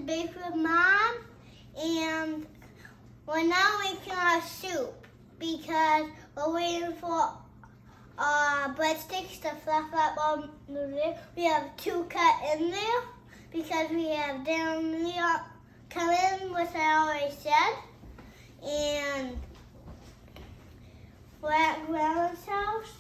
Bake with Mom, and we're now making our soup because we're waiting for breadsticks to fluff up on the lid. We have 2 cut in there because we have dinner coming, which I already said, and we're at Grandma's house.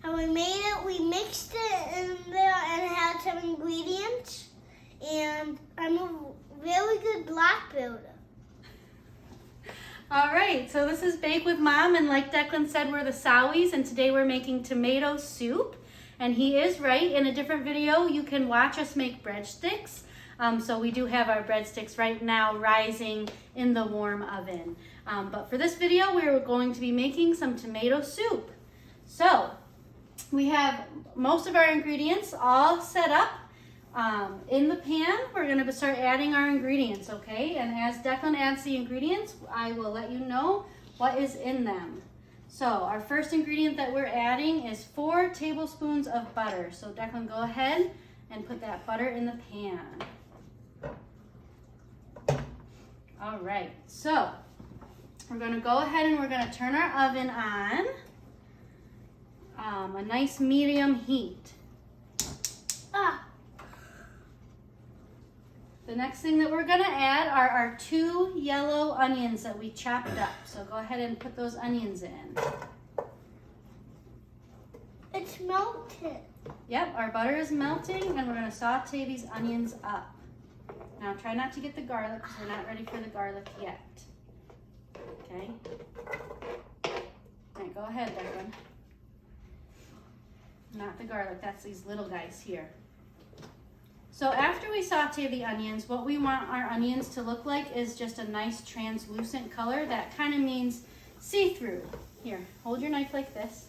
And we made it, we mixed it in there and had some ingredients. And I'm a really good block builder. All right, so this is Bake with Mom, and like Declan said, we're the Sowies, and today we're making tomato soup. And he is right, in a different video, you can watch us make breadsticks. So we do have our breadsticks right now rising in the warm oven. But for this video, we're going to be making some tomato soup. So, we have most of our ingredients all set up in the pan. We're going to start adding our ingredients, okay? And as Declan adds the ingredients, I will let you know what is in them. So our first ingredient that we're adding is 4 tablespoons of butter. So Declan, go ahead and put that butter in the pan. All right, so we're going to go ahead and we're going to turn our oven on. A nice medium heat. The next thing that we're going to add are our 2 yellow onions that we chopped up. So go ahead and put those onions in. It's melted. Yep, our butter is melting and we're going to saute these onions up. Now try not to get the garlic because we're not ready for the garlic yet. Okay? All right, go ahead, Declan. Not the garlic, that's these little guys here. So after we saute the onions, what we want our onions to look like is just a nice translucent color. That kind of means see-through. Here, hold your knife like this.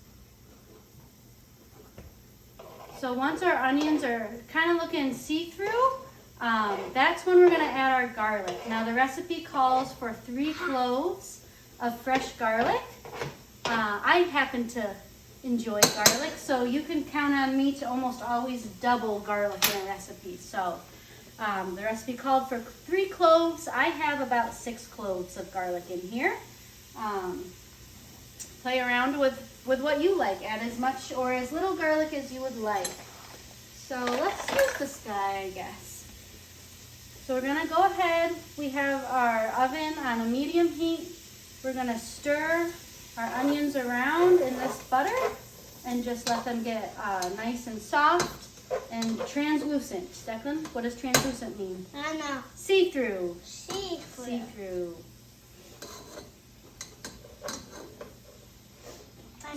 So once our onions are kind of looking see-through, that's when we're going to add our garlic. Now the recipe calls for 3 cloves of fresh garlic. I happen to enjoy garlic, so you can count on me to almost always double garlic in a recipe. So the recipe called for 3 cloves. I have about 6 cloves of garlic in here. Play around with what you like. Add as much or as little garlic as you would like. So let's use this guy, I guess. So we're gonna go ahead. We have our oven on a medium heat. We're gonna stir our onions around in this butter and just let them get nice and soft and translucent. Declan, what does translucent mean? I don't know. See-through. See-through. See-through.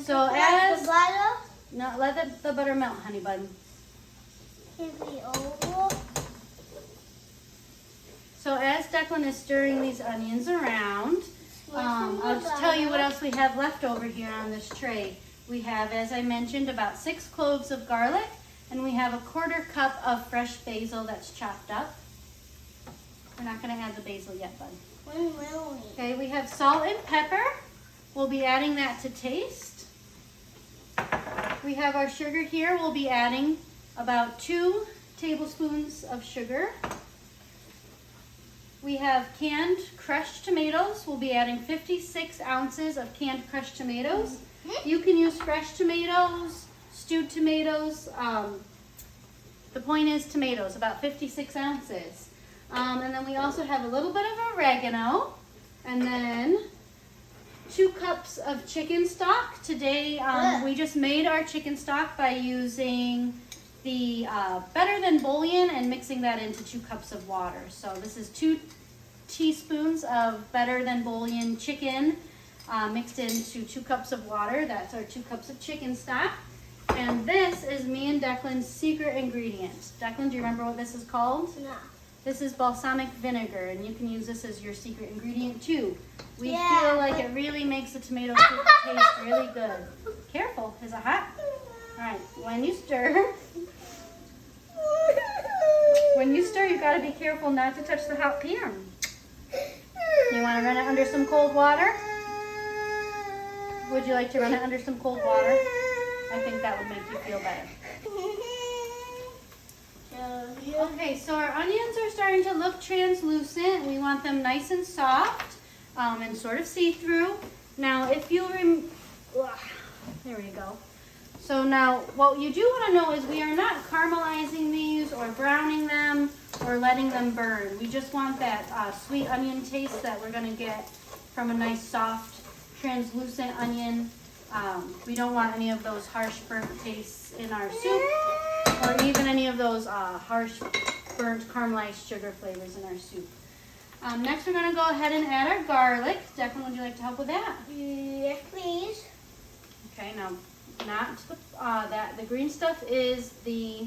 So as... the butter? No, let the butter melt, honey bun. Can be over. So as Declan is stirring these onions around, I'll just tell you what else we have left over here on this tray. We have, as I mentioned, about 6 cloves of garlic, and we have a 1/4 cup of fresh basil that's chopped up. We're not going to add the basil yet, bud. When will we? Okay, we have salt and pepper. We'll be adding that to taste. We have our sugar here. We'll be adding about 2 tablespoons of sugar. We have canned crushed tomatoes. We'll be adding 56 ounces of canned crushed tomatoes. You can use fresh tomatoes, stewed tomatoes. The point is tomatoes, about 56 ounces. And then we also have a little bit of oregano. And then 2 cups of chicken stock. Today we just made our chicken stock by using the Better Than bouillon and mixing that into 2 cups of water. So this is 2 teaspoons of Better Than bouillon chicken mixed into 2 cups of water. That's our 2 cups of chicken stock. And this is me and Declan's secret ingredient. Declan, do you remember what this is called? No. This is balsamic vinegar, and you can use this as your secret ingredient too. We feel like it really makes the tomato soup taste really good. Careful, is it hot? All right, when you stir, you gotta be careful not to touch the hot pan. You wanna run it under some cold water? Would you like to run it under some cold water? I think that would make you feel better. Okay, so our onions are starting to look translucent. We want them nice and soft and sort of see-through. Now, if you there we go. So now, what you do want to know is we are not caramelizing these or browning them or letting them burn. We just want that sweet onion taste that we're going to get from a nice, soft, translucent onion. We don't want any of those harsh burnt tastes in our soup or even any of those harsh burnt caramelized sugar flavors in our soup. Next, we're going to go ahead and add our garlic. Declan, would you like to help with that? Yes, please. Okay, now, not the green stuff is the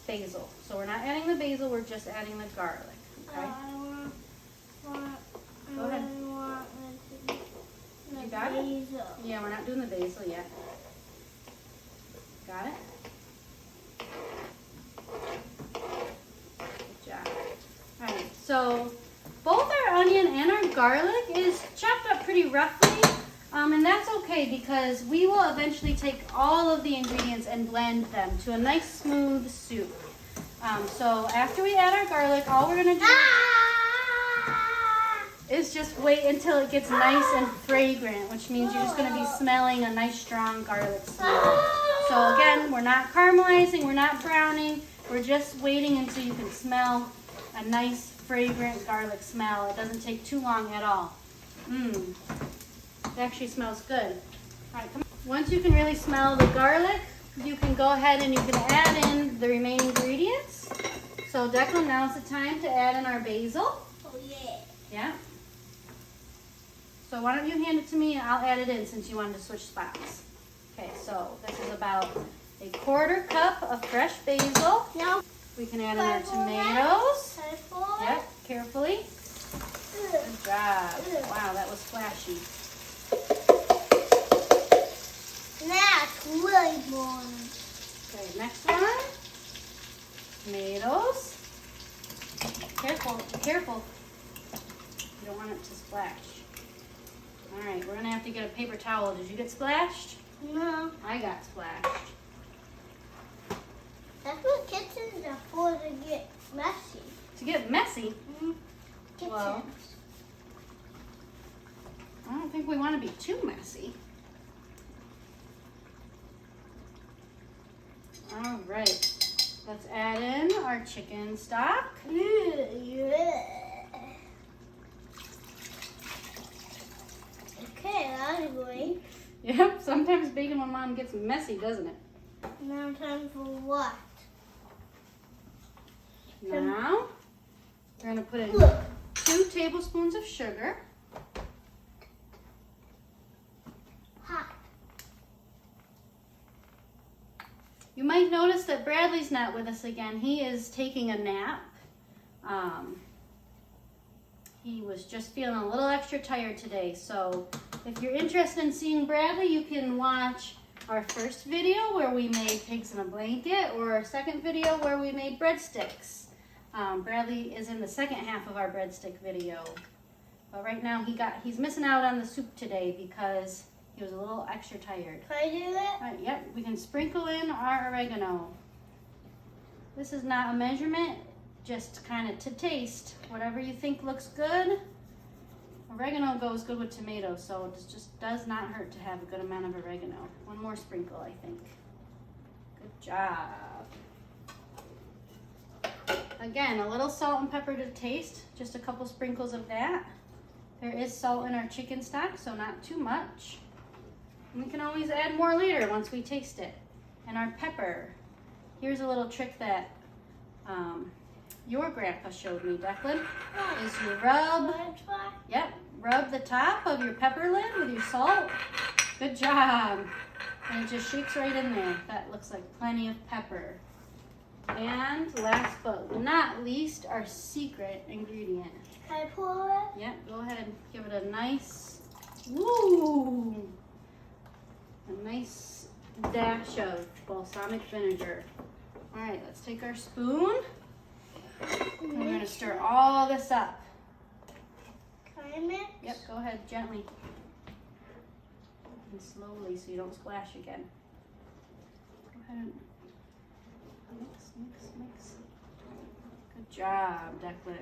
basil. So we're not adding the basil, we're just adding the garlic. Okay. Go ahead. You got it? Yeah, we're not doing the basil yet. Got it? Good job. Alright, so both our onion and our garlic is chopped up pretty roughly. And that's okay because we will eventually take all of the ingredients and blend them to a nice smooth soup. So after we add our garlic, all we're going to do is just wait until it gets nice and fragrant, which means you're just going to be smelling a nice strong garlic smell. So again, we're not caramelizing, we're not browning, we're just waiting until you can smell a nice fragrant garlic smell. It doesn't take too long at all. It actually smells good. All right, come on. Once you can really smell the garlic, you can go ahead and you can add in the remaining ingredients. So Declan, now's the time to add in our basil. Oh yeah. Yeah. So why don't you hand it to me and I'll add it in since you wanted to switch spots. Okay, so this is about a 1/4 cup of fresh basil. Now we can add in our tomatoes. Careful. Yep, carefully. Good job. Wow, that was flashy. That's really boring. Okay, next one. Tomatoes. Careful, careful. You don't want it to splash. All right, we're gonna have to get a paper towel. Did you get splashed? No. I got splashed. That's what kitchens are for, to get messy. To get messy? Kitchens. Well, I don't think we want to be too messy. All right, let's add in our chicken stock. Okay, that's great. Yep, sometimes baking when mom gets messy, doesn't it? Now time for what? Now, we're going to put in 2 tablespoons of sugar. Hot. You might notice that Bradley's not with us again. He is taking a nap. He was just feeling a little extra tired today. So if you're interested in seeing Bradley, you can watch our first video where we made pigs in a blanket, or our second video where we made breadsticks. Bradley is in the second half of our breadstick video. But right now he's missing out on the soup today because he was a little extra tired. Can I do it? Right, yep, we can sprinkle in our oregano. This is not a measurement, just kind of to taste. Whatever you think looks good. Oregano goes good with tomatoes, so it just does not hurt to have a good amount of oregano. 1 more sprinkle, I think. Good job. Again, a little salt and pepper to taste, just a couple sprinkles of that. There is salt in our chicken stock, so not too much. We can always add more later once we taste it. And our pepper. Here's a little trick that your grandpa showed me, Declan, is you rub the top of your pepper lid with your salt. Good job. And it just shakes right in there. That looks like plenty of pepper. And last but not least, our secret ingredient. Can I pour it? Yep, go ahead and give it a nice, woo, a nice dash of balsamic vinegar. All right, let's take our spoon. And we're gonna stir all this up. Can I mix? Yep, go ahead, gently. And slowly so you don't splash again. Go ahead and mix, mix, mix. job, Declan.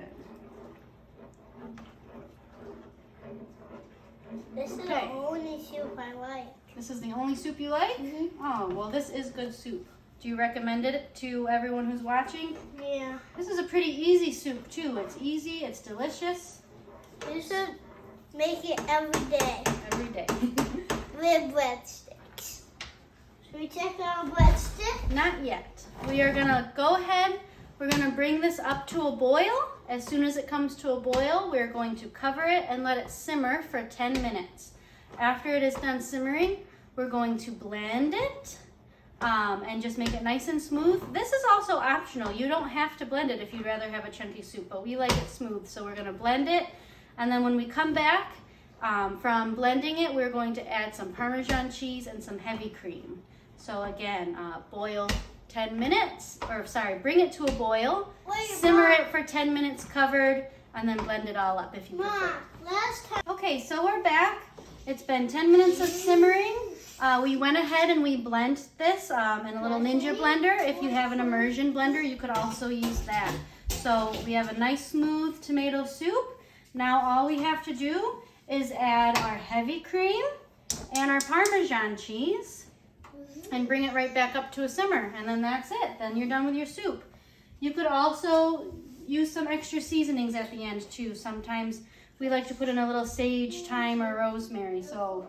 This is the only soup I like. This is the only soup you like? Oh, well, this is good soup. Do you recommend it to everyone who's watching? Yeah. This is a pretty easy soup, too. It's easy, it's delicious. You should make it every day. Every day. With breadsticks. Should we check on breadstick? Not yet. We are gonna go ahead. We're gonna bring this up to a boil. As soon as it comes to a boil, we're going to cover it and let it simmer for 10 minutes. After it is done simmering, we're going to blend it and just make it nice and smooth. This is also optional. You don't have to blend it if you'd rather have a chunky soup, but we like it smooth, so we're gonna blend it. And then when we come back from blending it, we're going to add some Parmesan cheese and some heavy cream. So again, boil 10 minutes, or sorry, bring it to a boil, simmer it for 10 minutes covered, and then blend it all up if you prefer. Last time. Okay, so we're back. It's been 10 minutes of simmering. We went ahead and we blended this in a little Ninja blender. If you have an immersion blender, you could also use that. So we have a nice smooth tomato soup. Now all we have to do is add our heavy cream and our Parmesan cheese and bring it right back up to a simmer, and then that's it. Then you're done with your soup. You could also use some extra seasonings at the end too. Sometimes we like to put in a little sage, thyme, or rosemary. So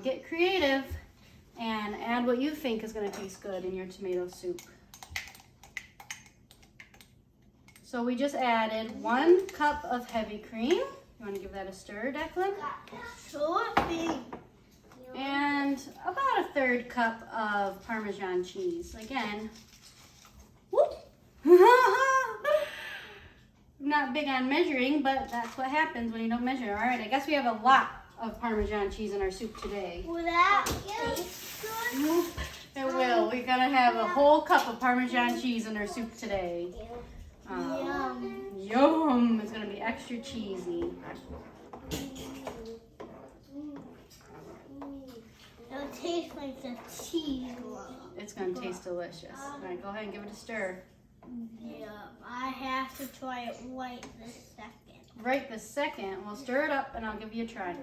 get creative and add what you think is going to taste good in your tomato soup. So we just added 1 cup of heavy cream. You want to give that a stir, Declan? Sure thing. And about a 1/3 cup of Parmesan cheese. Again, whoop. Not big on measuring, but that's what happens when you don't measure. All right, I guess we have a lot of Parmesan cheese in our soup today. Will that taste good? It will. We're gonna have a whole cup of Parmesan cheese in our soup today. Yum. Yum! It's gonna be extra cheesy. It'll taste like the cheese one. It's gonna taste delicious. All right, go ahead and give it a stir. Yeah, I have to try it right this second. Right this second. We'll stir it up and I'll give you a try.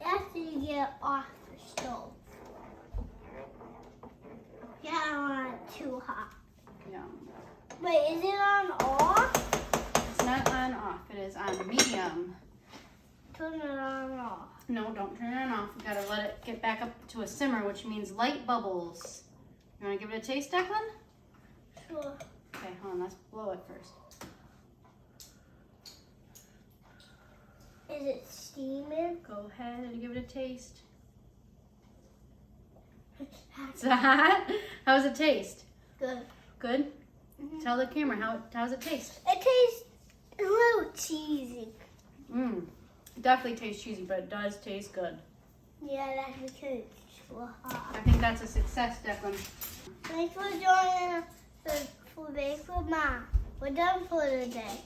After you get it off the stove. Yeah, I don't want it too hot. Yum. Wait, is it on off? It's not on off. It is on medium. Turn it on off. No, don't turn it off. We gotta let it get back up to a simmer, which means light bubbles. You wanna give it a taste, Declan? Sure. Okay, hold on. Let's blow it first. Is it steaming? Go ahead and give it a taste. It's hot. How does it taste? Good. Good? Tell the camera, how does it taste? It tastes a little cheesy. It definitely tastes cheesy, but it does taste good. Yeah, that's because it's so hot. I think that's a success, Declan. Thanks for joining us for Bake with Mom. We're done for today.